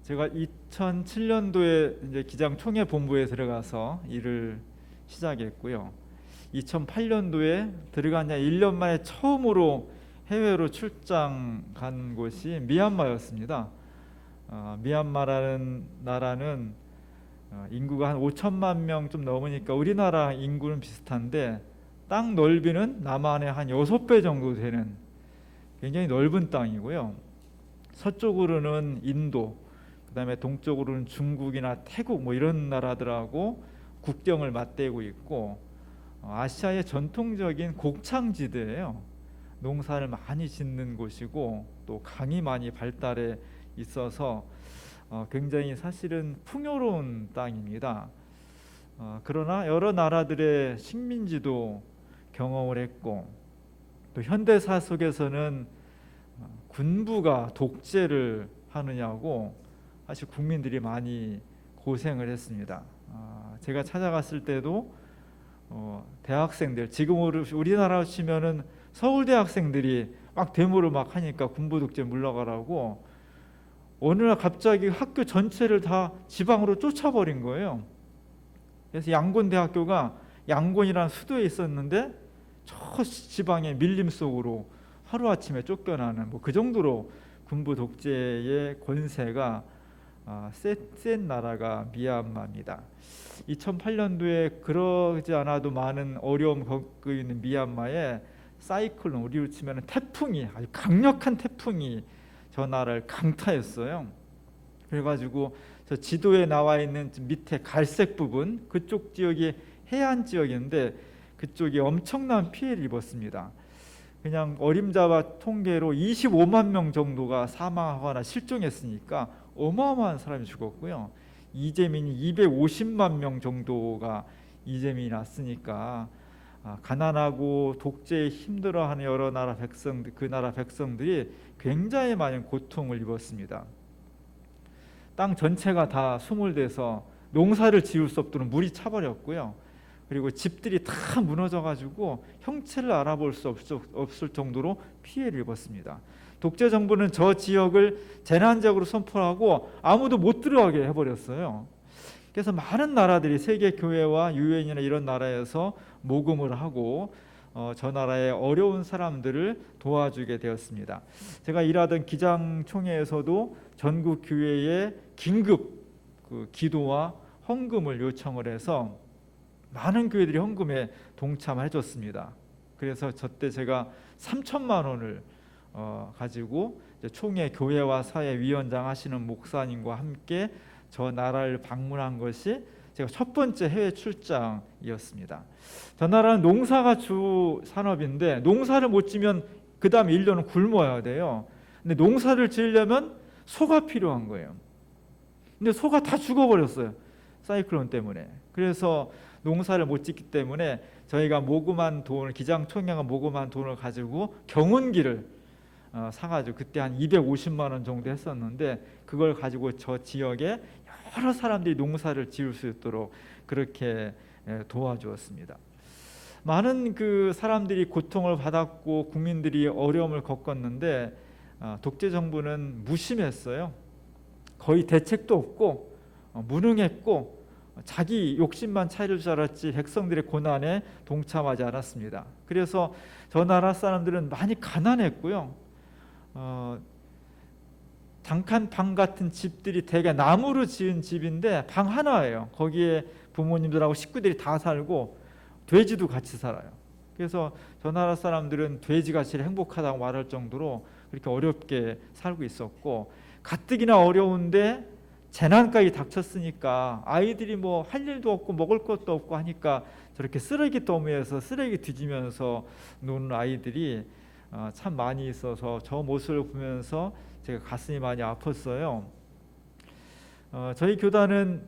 제가 2007년도에 이제 기장총회 본부에 들어가서 일을 시작했고요. 2008년도에 들어간 지 1년 만에 처음으로 해외로 출장 간 곳이 미얀마였습니다. 미얀마라는 나라는 인구가 한 5천만 명 좀 넘으니까 우리나라 인구는 비슷한데 땅 넓이는 남한의 한 6배 정도 되는 굉장히 넓은 땅이고요. 서쪽으로는 인도, 그다음에 동쪽으로는 중국이나 태국 뭐 이런 나라들하고 국경을 맞대고 있고, 아시아의 전통적인 곡창지대예요. 농사를 많이 짓는 곳이고 또 강이 많이 발달해 있어서 굉장히 사실은 풍요로운 땅입니다. 그러나 여러 나라들의 식민지도 경험을 했고, 또 현대사 속에서는 군부가 독재를 하느냐고 사실 국민들이 많이 고생을 했습니다. 제가 찾아갔을 때도 대학생들, 지금 우리나라 치면은 서울대 학생들이 막 데모를 막 하니까 군부 독재 물러가라고 어느 날 갑자기 학교 전체를 다 지방으로 쫓아버린 거예요. 그래서 양곤대학교가 양곤이라는 수도에 있었는데 저 지방의 밀림 속으로 하루아침에 쫓겨나는 뭐 그 정도로 군부 독재의 권세가 센 나라가 미얀마입니다. 2008년도에 그러지 않아도 많은 어려움 겪고 있는 미얀마에 사이클론, 우리로 치면 태풍이, 아주 강력한 태풍이 저 나라를 강타했어요. 그래가지고 저 지도에 나와 있는 밑에 갈색 부분, 그쪽 지역이 해안 지역인데 그쪽이 엄청난 피해를 입었습니다. 그냥 어림잡아 통계로 25만 명 정도가 사망하거나 실종했으니까 어마어마한 사람이 죽었고요. 이재민이 250만 명 정도가 이재민이 났으니까 가난하고 독재에 힘들어하는 여러 나라 백성들, 그 나라 백성들이 굉장히 많은 고통을 입었습니다. 땅 전체가 다 수몰돼서 농사를 지을 수 없도록 물이 차버렸고요. 그리고 집들이 다 무너져가지고 형체를 알아볼 수 없을 정도로 피해를 입었습니다. 독재 정부는 저 지역을 재난지역으로 선포하고 아무도 못 들어가게 해버렸어요. 그래서 많은 나라들이 세계 교회와 유엔이나 이런 나라에서 모금을 하고 저 나라의 어려운 사람들을 도와주게 되었습니다. 제가 일하던 기장총회에서도 전국 교회에 긴급 기도와 헌금을 요청을 해서 많은 교회들이 헌금에 동참해 줬습니다. 그래서 저때 제가 3천만 원을 가지고 총회 교회와 사회 위원장 하시는 목사님과 함께 저 나라를 방문한 것이 제가 첫 번째 해외 출장이었습니다. 저 나라는 농사가 주 산업인데 농사를 못 지면 그 다음 1년은 굶어야 돼요. 근데 농사를 지으려면 소가 필요한 거예요. 근데 소가 다 죽어버렸어요. 사이클론 때문에. 그래서 농사를 못 짓기 때문에 저희가 모금한 돈을, 기장총회가 모금한 돈을 가지고 경운기를 사가지고 그때 한 250만 원 정도 했었는데 그걸 가지고 저 지역에 여러 사람들이 농사를 지을 수 있도록 그렇게 도와주었습니다. 많은 그 사람들이 고통을 받았고 국민들이 어려움을 겪었는데 독재 정부는 무심했어요. 거의 대책도 없고 무능했고 자기 욕심만 차릴 줄 알았지 백성들의 고난에 동참하지 않았습니다. 그래서 저 나라 사람들은 많이 가난했고요. 단칸방 같은 집들이 대개 나무로 지은 집인데 방 하나예요. 거기에 부모님들하고 식구들이 다 살고 돼지도 같이 살아요. 그래서 저 나라 사람들은 돼지같이 행복하다고 말할 정도로 그렇게 어렵게 살고 있었고, 가뜩이나 어려운데 재난까지 닥쳤으니까 아이들이 뭐 할 일도 없고 먹을 것도 없고 하니까 저렇게 쓰레기 더미에서 쓰레기 뒤지면서 노는 아이들이 참 많이 있어서 저 모습을 보면서 제가 가슴이 많이 아팠어요. 저희 교단은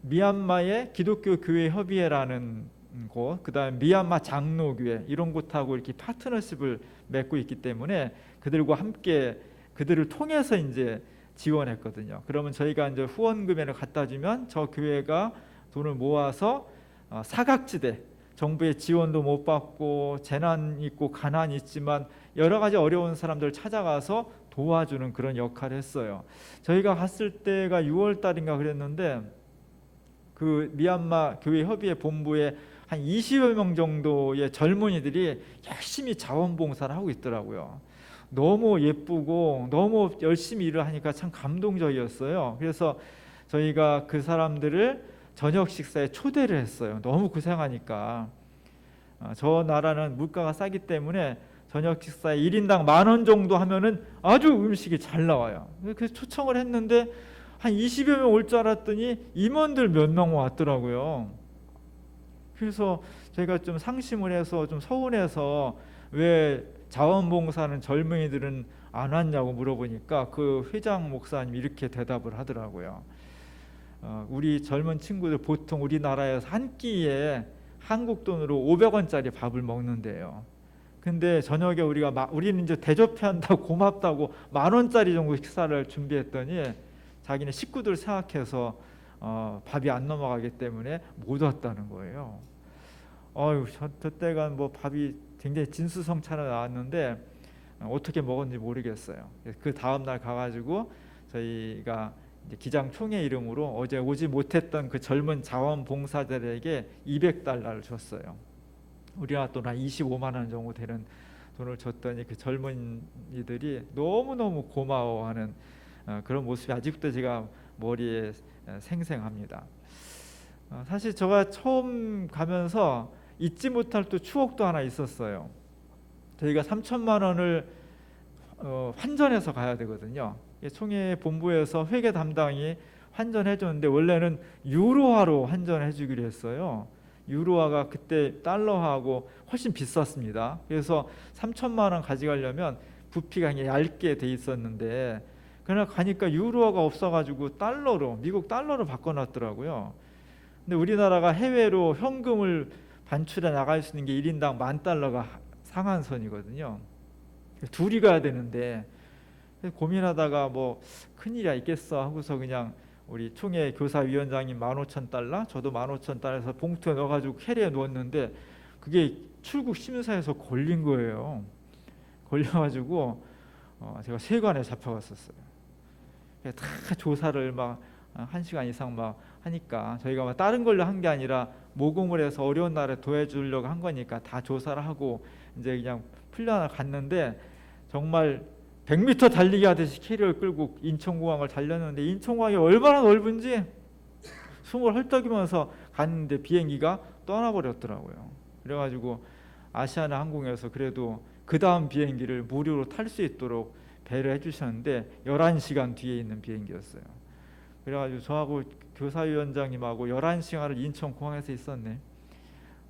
미얀마의 기독교 교회 협의회라는 곳, 그다음에 미얀마 장로교회 이런 곳하고 이렇게 파트너십을 맺고 있기 때문에 그들과 함께 그들을 통해서 이제 지원했거든요. 그러면 저희가 이제 후원금을 갖다 주면 저 교회가 돈을 모아서 사각지대, 정부의 지원도 못 받고 재난 있고 가난이 있지만 여러 가지 어려운 사람들 찾아가서 도와주는 그런 역할을 했어요. 저희가 갔을 때가 6월 달인가 그랬는데 그 미얀마 교회 협의회 본부에 한 20여 명 정도의 젊은이들이 열심히 자원봉사를 하고 있더라고요. 너무 예쁘고 너무 열심히 일을 하니까 참 감동적이었어요. 그래서 저희가 그 사람들을 저녁 식사에 초대를 했어요. 너무 고생하니까. 저 나라는 물가가 싸기 때문에 저녁 식사에 1인당 10,000원 정도 하면은 아주 음식이 잘 나와요. 그래서 초청을 했는데 한 20여 명 올 줄 알았더니 임원들 몇 명 왔더라고요. 그래서 제가 좀 상심을 해서 좀 서운해서 왜 자원봉사는 젊은이들은 안 왔냐고 물어보니까 그 회장 목사님이 이렇게 대답을 하더라고요. 우리 젊은 친구들 보통 우리나라에서 한 끼에 한국 돈으로 500원짜리 밥을 먹는데요. 근데 저녁에 우리는 이제 대접해한다고 고맙다고 10,000원짜리 정도 식사를 준비했더니 자기네 식구들 생각해서 밥이 안 넘어가기 때문에 못 왔다는 거예요. 저 때가 뭐 밥이 굉장히 진수성찬으로 나왔는데 어떻게 먹었는지 모르겠어요. 그 다음 날 가가지고 저희가 이제 기장 총회 이름으로 어제 오지 못했던 그 젊은 자원봉사자들에게 200달러를 줬어요. 우리나라 돈 한 25만 원 정도 되는 돈을 줬더니 그 젊은이들이 너무너무 고마워하는 그런 모습이 아직도 제가 머리에 생생합니다. 사실 제가 처음 가면서 잊지 못할 또 추억도 하나 있었어요. 저희가 3천만 원을 환전해서 가야 되거든요. 총회 본부에서 회계 담당이 환전해 줬는데 원래는 유로화로 환전해 주기로 했어요. 유로화가 그때 달러하고 훨씬 비쌌습니다. 그래서 3천만 원 가져가려면 부피가 굉장히 얇게 돼 있었는데 그날 가니까 유로화가 없어가지고 미국 달러로 바꿔놨더라고요. 근데 우리나라가 해외로 현금을 반출해 나갈 수 있는 게 1인당 10,000달러가 상한선이거든요. 둘이 가야 되는데 고민하다가 뭐 큰일이 있겠어 하고서 그냥 우리 총회 교사위원장님 15,000달러, 저도 15,000달러에서 봉투에 넣어가지고 캐리어에 넣었는데 그게 출국 심사에서 걸린 거예요. 걸려가지고 제가 세관에 잡혀갔었어요. 다 조사를 막 1시간 이상 막 하니까 저희가 막 다른 걸로 한 게 아니라 모금을 해서 어려운 날에 도와주려고 한 거니까 다 조사를 하고 이제 그냥 풀려나 갔는데 정말 100m 달리기 하듯이 캐리어를 끌고 인천공항을 달렸는데 인천공항이 얼마나 넓은지 숨을 헐떡이면서 갔는데 비행기가 떠나버렸더라고요. 그래가지고 아시아나 항공에서 그래도 그 다음 비행기를 무료로 탈 수 있도록 배려해 주셨는데 11시간 뒤에 있는 비행기였어요. 그래가지고 저하고 교사위원장님하고 11시간을 인천공항에서 있었네.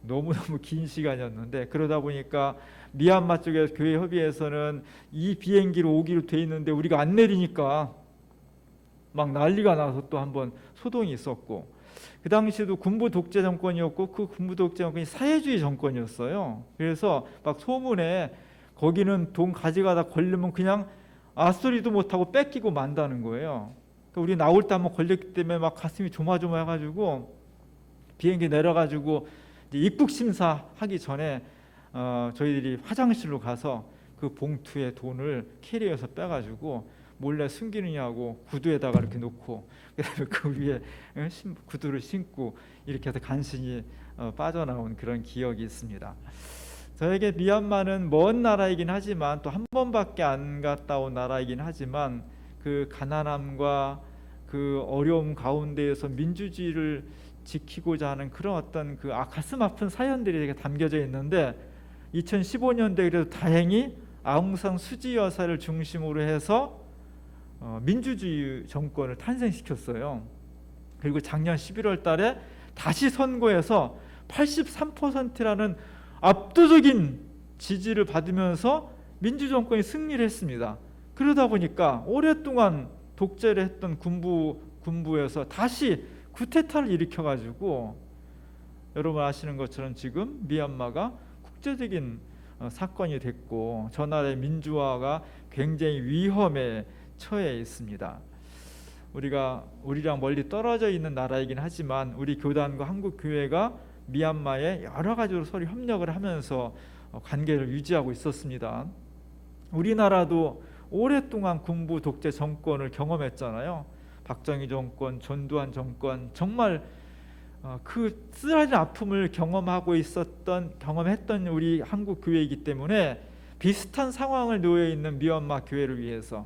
너무너무 긴 시간이었는데 그러다 보니까 미얀마 쪽에 교회 협의회에서는 이 비행기로 오기로 돼 있는데 우리가 안 내리니까 막 난리가 나서 또 한번 소동이 있었고 그 당시에도 군부 독재 정권이었고 그 군부 독재 정권이 사회주의 정권이었어요. 그래서 막 소문에 거기는 돈 가져가다 걸리면 그냥 아소리도 못하고 뺏기고 만다는 거예요. 그러니까 우리 나올 때 한번 걸렸기 때문에 막 가슴이 조마조마해가지고 비행기 내려가지고 입국 심사하기 전에 저희들이 화장실로 가서 그 봉투에 돈을 캐리어에서 빼가지고 몰래 숨기느냐고 구두에다가 이렇게 놓고 그다음에 그 위에 구두를 신고 이렇게 해서 간신히 빠져나온 그런 기억이 있습니다. 저에게 미얀마는 먼 나라이긴 하지만 또 한 번밖에 안 갔다 온 나라이긴 하지만 그 가난함과 그 어려움 가운데에서 민주주의를 지키고자 하는 그런 어떤 그 가슴 아픈 사연들이 되게 담겨져 있는데 2015년도에 그래도 다행히 아웅산 수지 여사를 중심으로 해서 민주주의 정권을 탄생시켰어요. 그리고 작년 11월 달에 다시 선거에서 83%라는 압도적인 지지를 받으면서 민주정권이 승리를 했습니다. 그러다 보니까 오랫동안 독재를 했던 군부에서 다시 쿠데타를 일으켜가지고 여러분 아시는 것처럼 지금 미얀마가 국제적인 사건이 됐고 저 나라의 민주화가 굉장히 위험에 처해 있습니다. 우리랑 멀리 떨어져 있는 나라이긴 하지만 우리 교단과 한국 교회가 미얀마에 여러 가지로 서로 협력을 하면서 관계를 유지하고 있었습니다. 우리나라도 오랫동안 군부 독재 정권을 경험했잖아요. 박정희 정권, 전두환 정권, 정말 그 쓰라린 아픔을 경험했던 우리 한국 교회이기 때문에 비슷한 상황을 놓여 있는 미얀마를 위해서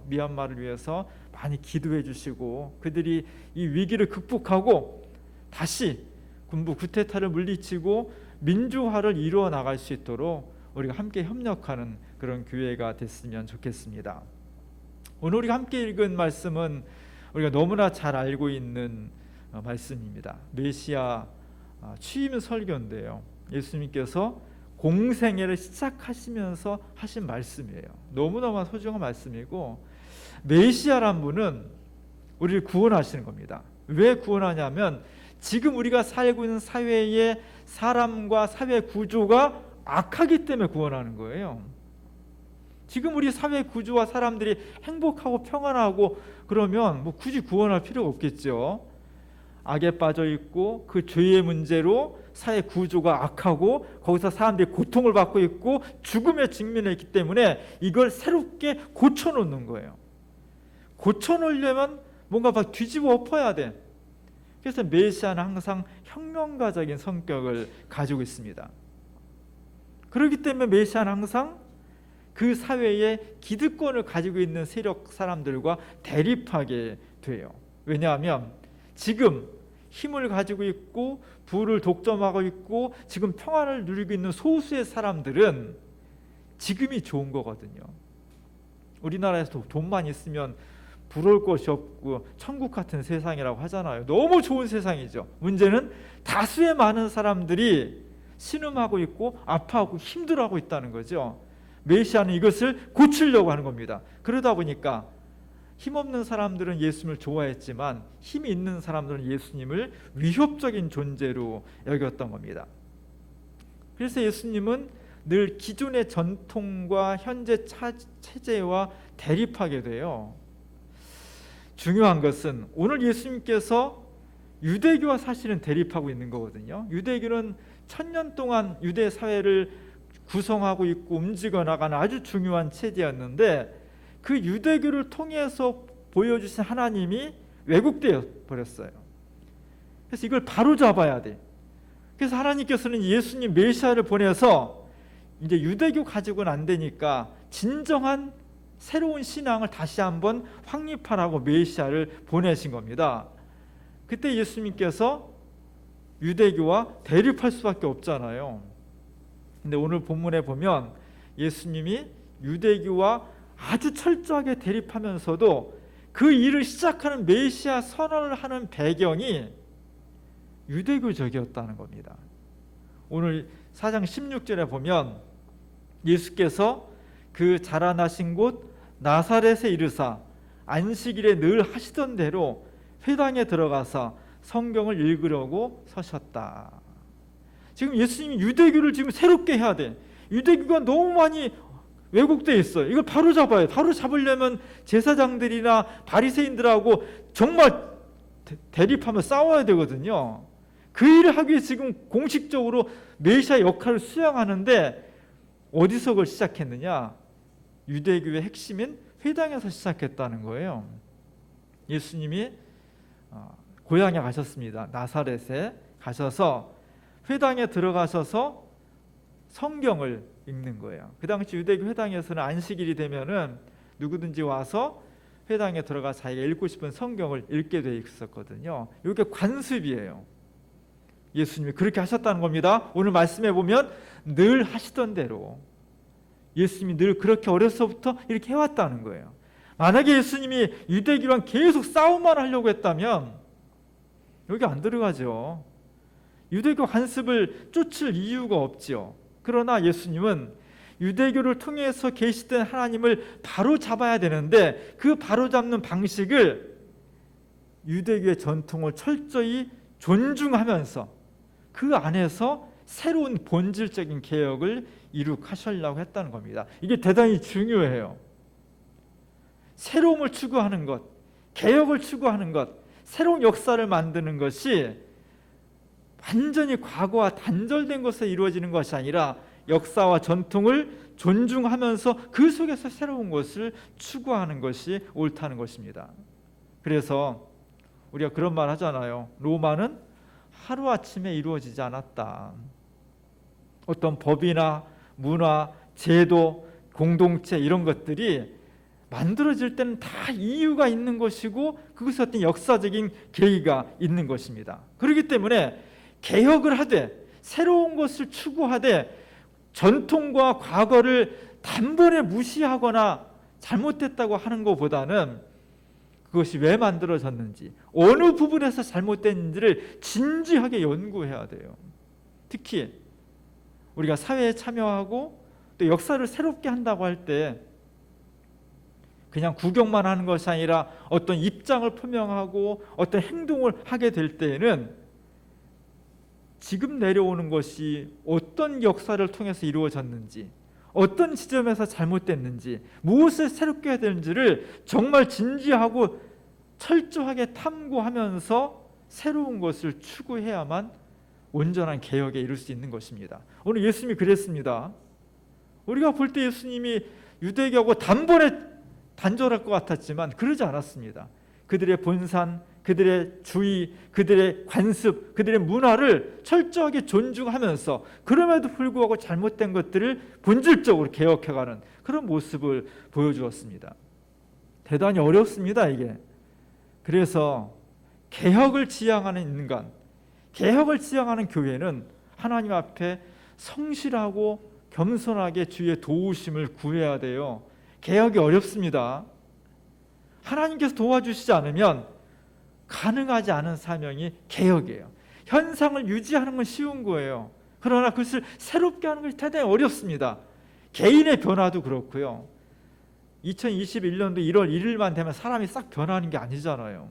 많이 기도해 주시고, 그들이 이 위기를 극복하고 다시 군부 쿠데타를 물리치고 민주화를 이루어 나갈 수 있도록 우리가 함께 협력하는 그런 교회가 됐으면 좋겠습니다. 오늘 우리가 함께 읽은 말씀은 우리가 너무나 잘 알고 있는 말씀입니다. 메시아 취임 설교인데요. 예수님께서 공생애를 시작하시면서 하신 말씀이에요. 너무너무 소중한 말씀이고, 메시아란 분은 우리를 구원하시는 겁니다. 왜 구원하냐면 지금 우리가 살고 있는 사회의 사람과 사회 구조가 악하기 때문에 구원하는 거예요. 지금 우리 사회 구조와 사람들이 행복하고 평안하고 그러면 뭐 굳이 구원할 필요가 없겠죠. 악에 빠져 있고 그 죄의 문제로 사회 구조가 악하고 거기서 사람들이 고통을 받고 있고 죽음에 직면해 있기 때문에 이걸 새롭게 고쳐놓는 거예요. 고쳐놓으려면 뭔가 막 뒤집어 엎어야 돼. 그래서 메시아는 항상 혁명가적인 성격을 가지고 있습니다. 그렇기 때문에 메시아는 항상 그 사회의 기득권을 가지고 있는 세력 사람들과 대립하게 돼요. 왜냐하면 지금 힘을 가지고 있고 부를 독점하고 있고 지금 평안을 누리고 있는 소수의 사람들은 지금이 좋은 거거든요. 우리나라에서 돈만 있으면 부러울 것이 없고 천국 같은 세상이라고 하잖아요. 너무 좋은 세상이죠. 문제는 다수의 많은 사람들이 신음하고 있고 아파하고 힘들어하고 있다는 거죠. 메시아는 이것을 고치려고 하는 겁니다. 그러다 보니까 힘없는 사람들은 예수님을 좋아했지만 힘이 있는 사람들은 예수님을 위협적인 존재로 여겼던 겁니다. 그래서 예수님은 늘 기존의 전통과 현재 체제와 대립하게 돼요. 중요한 것은 오늘 예수님께서 유대교와 사실은 대립하고 있는 거거든요. 유대교는 1000년 동안 유대 사회를 구성하고 있고 움직여 나가는 아주 중요한 체제였는데 그 유대교를 통해서 보여주신 하나님이 왜곡되어 버렸어요. 그래서 이걸 바로잡아야 돼. 그래서 하나님께서는 예수님 메시아를 보내서 이제 유대교 가지고는 안 되니까 진정한 새로운 신앙을 다시 한번 확립하라고 메시아를 보내신 겁니다. 그때 예수님께서 유대교와 대립할 수밖에 없잖아요. 근데 오늘 본문에 보면 예수님이 유대교와 아주 철저하게 대립하면서도 그 일을 시작하는 메시아 선언을 하는 배경이 유대교적이었다는 겁니다. 오늘 4장 16절에 보면 예수께서 그 자라나신 곳 나사렛에 이르사 안식일에 늘 하시던 대로 회당에 들어가서 성경을 읽으려고 서셨다. 지금 예수님이 유대교를 지금 새롭게 해야 돼. 유대교가 너무 많이 왜곡되어 있어요. 이걸 바로 잡아요. 바로 잡으려면 제사장들이나 바리새인들하고 정말 대립하며 싸워야 되거든요. 그 일을 하기 위해 지금 공식적으로 메시아 역할을 수행하는데 어디서 그걸 시작했느냐? 유대교의 핵심인 회당에서 시작했다는 거예요. 예수님이 고향에 가셨습니다. 나사렛에 가셔서 회당에 들어가셔서 성경을 읽는 거예요. 그 당시 유대교 회당에서는 안식일이 되면은 누구든지 와서 회당에 들어가 자기가 읽고 싶은 성경을 읽게 돼 있었거든요. 이게 관습이에요. 예수님이 그렇게 하셨다는 겁니다. 오늘 말씀해 보면 늘 하시던 대로 예수님이 늘 그렇게 어려서부터 이렇게 해왔다는 거예요. 만약에 예수님이 유대교랑 계속 싸움만 하려고 했다면 여기 안 들어가죠. 유대교 관습을 쫓을 이유가 없죠. 그러나 예수님은 유대교를 통해서 계시던 하나님을 바로 잡아야 되는데 그 바로 잡는 방식을 유대교의 전통을 철저히 존중하면서 그 안에서 새로운 본질적인 개혁을 이룩하시려고 했다는 겁니다. 이게 대단히 중요해요. 새로움을 추구하는 것, 개혁을 추구하는 것, 새로운 역사를 만드는 것이 완전히 과거와 단절된 것에 이루어지는 것이 아니라 역사와 전통을 존중하면서 그 속에서 새로운 것을 추구하는 것이 옳다는 것입니다. 그래서 우리가 그런 말 하잖아요. 로마는 하루아침에 이루어지지 않았다. 어떤 법이나 문화, 제도, 공동체 이런 것들이 만들어질 때는 다 이유가 있는 것이고 그것에 어떤 역사적인 계기가 있는 것입니다. 그렇기 때문에 개혁을 하되 새로운 것을 추구하되 전통과 과거를 단번에 무시하거나 잘못됐다고 하는 것보다는 그것이 왜 만들어졌는지, 어느 부분에서 잘못됐는지를 진지하게 연구해야 돼요. 특히 우리가 사회에 참여하고 또 역사를 새롭게 한다고 할 때 그냥 구경만 하는 것이 아니라 어떤 입장을 표명하고 어떤 행동을 하게 될 때에는 지금 내려오는 것이 어떤 역사를 통해서 이루어졌는지, 어떤 지점에서 잘못됐는지, 무엇을 새롭게 해야 되는지를 정말 진지하고 철저하게 탐구하면서 새로운 것을 추구해야만 온전한 개혁에 이룰 수 있는 것입니다. 오늘 예수님이 그랬습니다. 우리가 볼 때 예수님이 유대교하고 단번에 단절할 것 같았지만 그러지 않았습니다. 그들의 본산, 그들의 주의, 그들의 관습, 그들의 문화를 철저하게 존중하면서 그럼에도 불구하고 잘못된 것들을 본질적으로 개혁해가는 그런 모습을 보여주었습니다. 대단히 어렵습니다, 이게. 그래서 개혁을 지향하는 인간, 개혁을 지향하는 교회는 하나님 앞에 성실하고 겸손하게 주의 도우심을 구해야 돼요. 개혁이 어렵습니다. 하나님께서 도와주시지 않으면 가능하지 않은 사명이 개혁이에요. 현상을 유지하는 건 쉬운 거예요. 그러나 그것을 새롭게 하는 것이 대단히 어렵습니다. 개인의 변화도 그렇고요. 2021년도 1월 1일만 되면 사람이 싹 변하는 게 아니잖아요.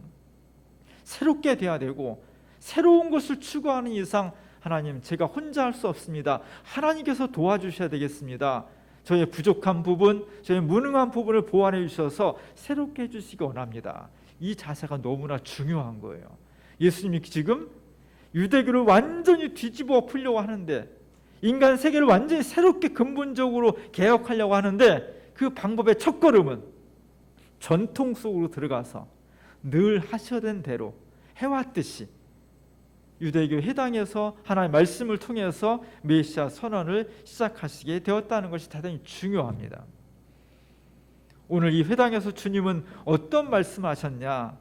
새롭게 돼야 되고 새로운 것을 추구하는 이상 하나님, 제가 혼자 할 수 없습니다. 하나님께서 도와주셔야 되겠습니다. 저의 부족한 부분, 저의 무능한 부분을 보완해 주셔서 새롭게 해주시기 원합니다. 이 자세가 너무나 중요한 거예요. 예수님이 지금 유대교를 완전히 뒤집어 엎으려고 하는데, 인간 세계를 완전히 새롭게 근본적으로 개혁하려고 하는데, 그 방법의 첫걸음은 전통 속으로 들어가서 늘 하셔던 대로 해왔듯이 유대교 회당에서 하나님의 말씀을 통해서 메시아 선언을 시작하시게 되었다는 것이 대단히 중요합니다. 오늘 이 회당에서 주님은 어떤 말씀을 하셨냐?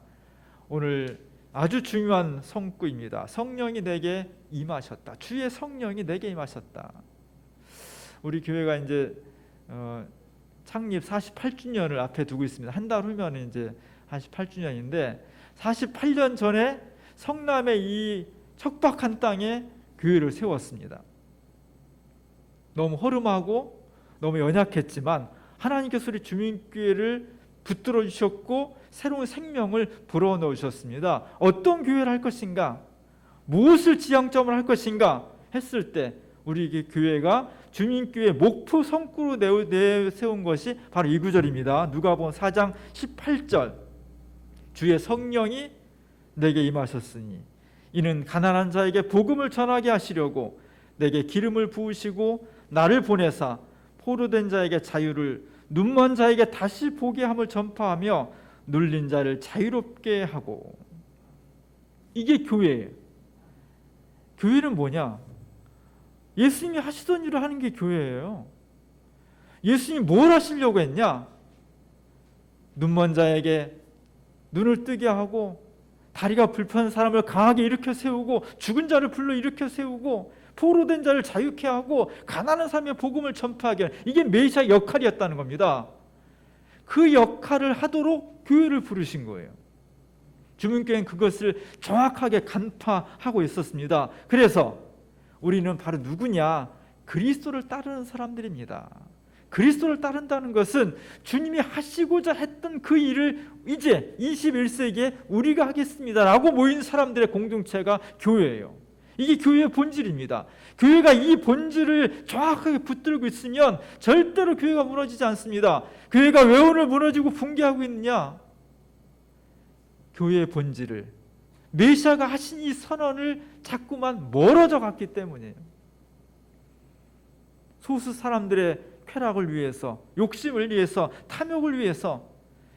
오늘 아주 중요한 성구입니다. 성령이 내게 임하셨다. 주의 성령이 내게 임하셨다. 우리 교회가 이제 창립 48주년을 앞에 두고 있습니다. 한 달 후면 이제 48주년인데 48년 전에 성남의 이 척박한 땅에 교회를 세웠습니다. 너무 허름하고 너무 연약했지만 하나님께서 우리 주민교회를 붙들어 주셨고 새로운 생명을 불어넣어 주셨습니다. 어떤 교회를 할 것인가, 무엇을 지향점을 할 것인가 했을 때 우리 교회가 주민교회 목표 성구로 내세운 것이 바로 이 구절입니다. 누가복음 4장 18절, 주의 성령이 내게 임하셨으니 이는 가난한 자에게 복음을 전하게 하시려고 내게 기름을 부으시고 나를 보내사 포로된 자에게 자유를, 눈먼 자에게 다시 보게 함을 전파하며 눌린 자를 자유롭게 하고. 이게 교회예요. 교회는 뭐냐? 예수님이 하시던 일을 하는 게 교회예요. 예수님이 뭘 하시려고 했냐? 눈먼 자에게 눈을 뜨게 하고, 다리가 불편한 사람을 강하게 일으켜 세우고, 죽은 자를 불러 일으켜 세우고, 포로된 자를 자유케 하고, 가난한 사람의 복음을 전파하게 하는, 이게 메시아 역할이었다는 겁니다. 그 역할을 하도록 교회를 부르신 거예요. 주민교회는 그것을 정확하게 간파하고 있었습니다. 그래서 우리는 바로 누구냐? 그리스도를 따르는 사람들입니다. 그리스도를 따른다는 것은 주님이 하시고자 했던 그 일을 이제 21세기에 우리가 하겠습니다라고 모인 사람들의 공동체가 교회예요. 이게 교회의 본질입니다. 교회가 이 본질을 정확하게 붙들고 있으면 절대로 교회가 무너지지 않습니다. 교회가 왜 오늘 무너지고 붕괴하고 있느냐? 교회의 본질을, 메시아가 하신 이 선언을 자꾸만 멀어져 갔기 때문이에요. 소수 사람들의 쾌락을 위해서, 욕심을 위해서, 탐욕을 위해서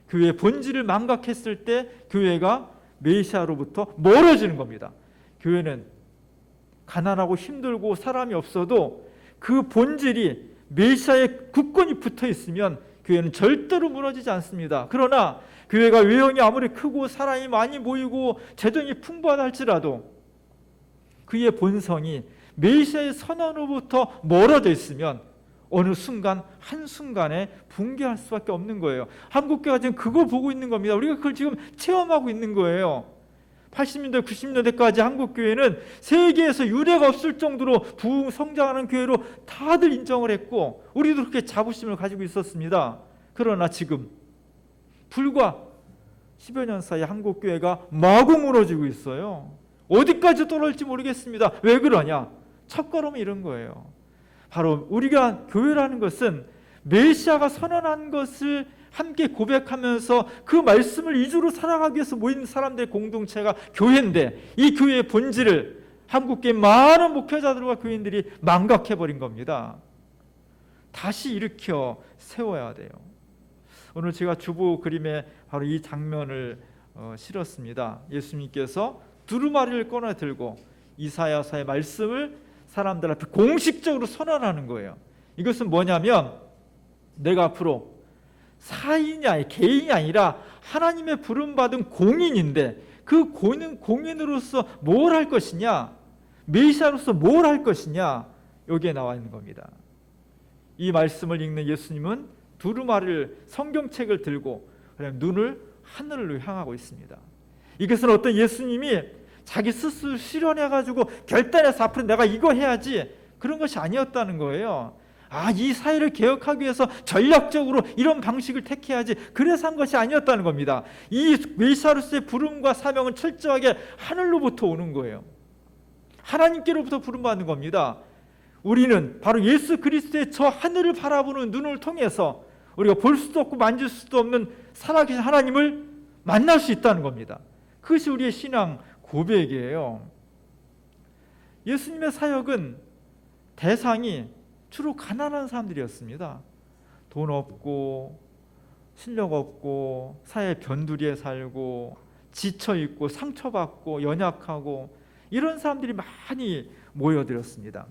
교회의 본질을 망각했을 때 교회가 메시아로부터 멀어지는 겁니다. 교회는 가난하고 힘들고 사람이 없어도 그 본질이 메시아에 굳건히 붙어 있으면 교회는 절대로 무너지지 않습니다. 그러나 교회가 외형이 아무리 크고 사람이 많이 모이고 재정이 풍부하다 할지라도 그의 본성이 메시아의 선언으로부터 멀어져 있으면 어느 순간 한순간에 붕괴할 수밖에 없는 거예요. 한국교회가 지금 그걸 보고 있는 겁니다. 우리가 그걸 지금 체험하고 있는 거예요. 80년대 90년대까지 한국교회는 세계에서 유례가 없을 정도로 부흥 성장하는 교회로 다들 인정을 했고 우리도 그렇게 자부심을 가지고 있었습니다. 그러나 지금 불과 10여 년 사이 한국교회가 마구 무너지고 있어요. 어디까지 떨어질지 모르겠습니다. 왜 그러냐? 첫걸음은 이런 거예요. 바로 우리가 교회라는 것은 메시아가 선언한 것을 함께 고백하면서 그 말씀을 이주로 살아가기 위해서 모인 사람들의 공동체가 교회인데 이 교회의 본질을 한국교회 많은 목회자들과 교인들이 망각해버린 겁니다. 다시 일으켜 세워야 돼요. 오늘 제가 주보 그림에 바로 이 장면을 실었습니다. 예수님께서 두루마리를 꺼내 들고 이사야서의 말씀을 사람들 앞에 공식적으로 선언하는 거예요. 이것은 뭐냐면 내가 앞으로 사인이 개인이 아니라 하나님의 부름받은 공인인데 그 공인으로서 뭘 할 것이냐, 메시아로서 뭘 할 것이냐, 여기에 나와 있는 겁니다. 이 말씀을 읽는 예수님은 두루마리를 성경책을 들고 눈을 하늘로 향하고 있습니다. 이것은 어떤 예수님이 자기 스스로 실현해가지고 결단해서 앞으로 내가 이거 해야지 그런 것이 아니었다는 거예요. 이 사회를 개혁하기 위해서 전략적으로 이런 방식을 택해야지 그래서 한 것이 아니었다는 겁니다. 이 메시아로서의 부름과 사명은 철저하게 하늘로부터 오는 거예요. 하나님께로부터 부름받는 겁니다. 우리는 바로 예수 그리스도의 저 하늘을 바라보는 눈을 통해서 우리가 볼 수도 없고 만질 수도 없는 살아계신 하나님을 만날 수 있다는 겁니다. 그것이 우리의 신앙 고백이에요. 예수님의 사역은 대상이 주로 가난한 사람들이었습니다. 돈 없고 실력 없고 사회 변두리에 살고 지쳐있고 상처받고 연약하고 이런 사람들이 많이 모여들었습니다.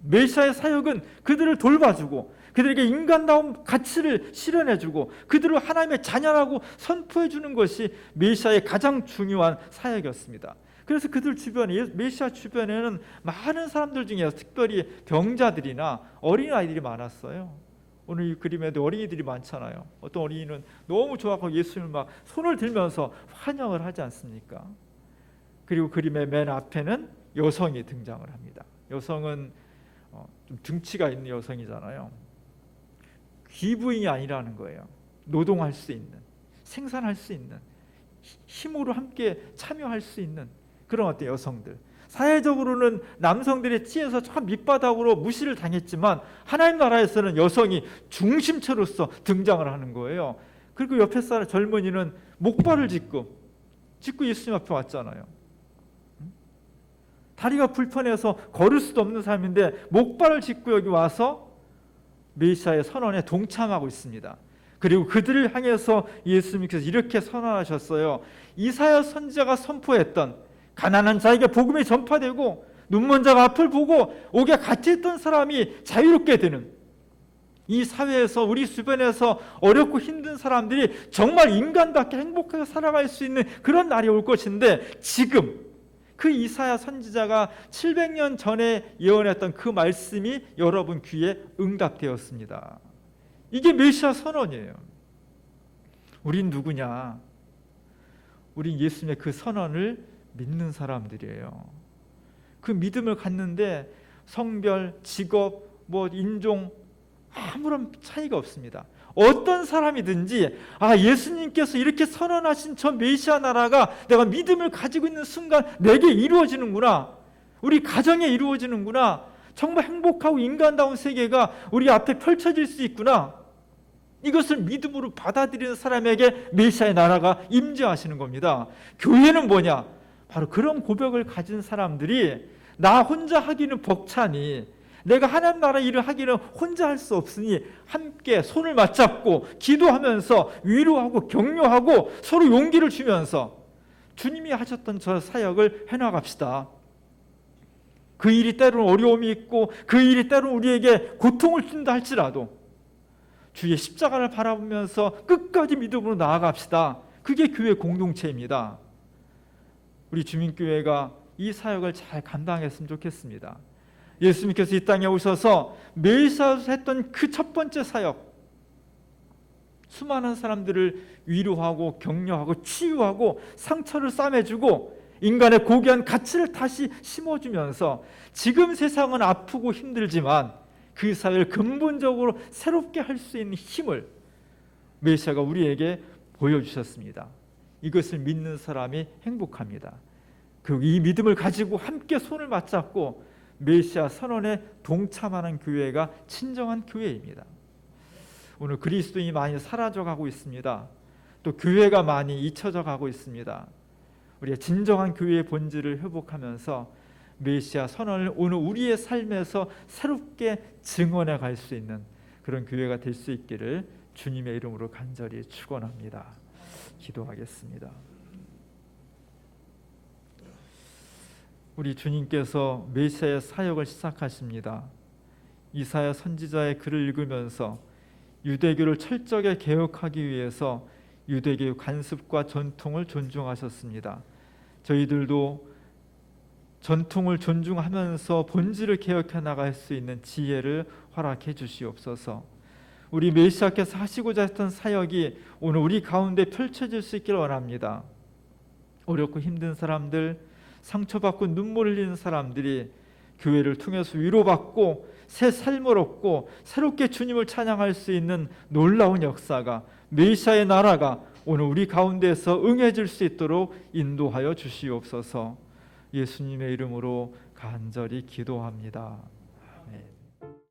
메시아의 사역은 그들을 돌봐주고 그들에게 인간다운 가치를 실현해주고 그들을 하나님의 자녀라고 선포해주는 것이 메시아의 가장 중요한 사역이었습니다. 그래서 그들 주변에, 메시아 주변에는 많은 사람들 중에 특별히 병자들이나 어린아이들이 많았어요. 오늘 이 그림에도 어린이들이 많잖아요. 어떤 어린이는 너무 좋아하고 예수님을 막 손을 들면서 환영을 하지 않습니까? 그리고 그림의 맨 앞에는 여성이 등장을 합니다. 여성은 좀 등치가 있는 여성이잖아요. 귀부인이 아니라는 거예요. 노동할 수 있는, 생산할 수 있는, 힘으로 함께 참여할 수 있는 그런 어떤 여성들. 사회적으로는 남성들의 지혜에서 참 밑바닥으로 무시를 당했지만 하나님 나라에서는 여성이 중심체로서 등장을 하는 거예요. 그리고 옆에 사람 젊은이는 목발을 짚고 예수님 앞에 왔잖아요. 다리가 불편해서 걸을 수도 없는 사람인데 목발을 짚고 여기 와서 메시아의 선언에 동참하고 있습니다. 그리고 그들을 향해서 예수님께서 이렇게 선언하셨어요. 이사야 선지자가 선포했던 가난한 자에게 복음이 전파되고 눈먼 자가 앞을 보고 옥에 갇혀있던 사람이 자유롭게 되는 이 사회에서 우리 주변에서 어렵고 힘든 사람들이 정말 인간답게 행복하게 살아갈 수 있는 그런 날이 올 것인데 지금 그 이사야 선지자가 700년 전에 예언했던 그 말씀이 여러분 귀에 응답되었습니다. 이게 메시아 선언이에요. 우린 누구냐? 우린 예수님의 그 선언을 믿는 사람들이에요. 그 믿음을 갖는데 성별, 직업, 인종 아무런 차이가 없습니다. 어떤 사람이든지 예수님께서 이렇게 선언하신 저 메시아 나라가 내가 믿음을 가지고 있는 순간 내게 이루어지는구나. 우리 가정에 이루어지는구나. 정말 행복하고 인간다운 세계가 우리 앞에 펼쳐질 수 있구나. 이것을 믿음으로 받아들이는 사람에게 메시아의 나라가 임재하시는 겁니다. 교회는 뭐냐? 바로 그런 고백을 가진 사람들이 나 혼자 하기는 벅차니 내가 하나님 나라 일을 하기는 혼자 할 수 없으니 함께 손을 맞잡고 기도하면서 위로하고 격려하고 서로 용기를 주면서 주님이 하셨던 저 사역을 해나갑시다. 그 일이 때로는 어려움이 있고 그 일이 때로는 우리에게 고통을 준다 할지라도 주의 십자가를 바라보면서 끝까지 믿음으로 나아갑시다. 그게 교회 공동체입니다. 우리 주민교회가 이 사역을 잘 감당했으면 좋겠습니다. 예수님께서 이 땅에 오셔서 메시아로서 했던 그 첫 번째 사역, 수많은 사람들을 위로하고 격려하고 치유하고 상처를 싸매주고 인간의 고귀한 가치를 다시 심어주면서 지금 세상은 아프고 힘들지만 그 사회를 근본적으로 새롭게 할 수 있는 힘을 메시아가 우리에게 보여주셨습니다. 이것을 믿는 사람이 행복합니다. 이 믿음을 가지고 함께 손을 맞잡고 메시아 선언에 동참하는 교회가 진정한 교회입니다. 오늘 그리스도인이 많이 사라져가고 있습니다. 또 교회가 많이 잊혀져 가고 있습니다. 우리가 진정한 교회의 본질을 회복하면서 메시아 선언을 오늘 우리의 삶에서 새롭게 증언해 갈 수 있는 그런 교회가 될 수 있기를 주님의 이름으로 간절히 축원합니다. 기도하겠습니다. 우리 주님께서 메시아의 사역을 시작하십니다. 이사야 선지자의 글을 읽으면서 유대교를 철저하게 개혁하기 위해서 유대교의 관습과 전통을 존중하셨습니다. 저희들도 전통을 존중하면서 본질을 개혁해 나갈 수 있는 지혜를 허락해 주시옵소서. 우리 메시아께서 하시고자 했던 사역이 오늘 우리 가운데 펼쳐질 수 있기를 원합니다. 어렵고 힘든 사람들, 상처받고 눈물 흘리는 사람들이 교회를 통해서 위로받고 새 삶을 얻고 새롭게 주님을 찬양할 수 있는 놀라운 역사가, 메시아의 나라가 오늘 우리 가운데에서 응해질 수 있도록 인도하여 주시옵소서. 예수님의 이름으로 간절히 기도합니다.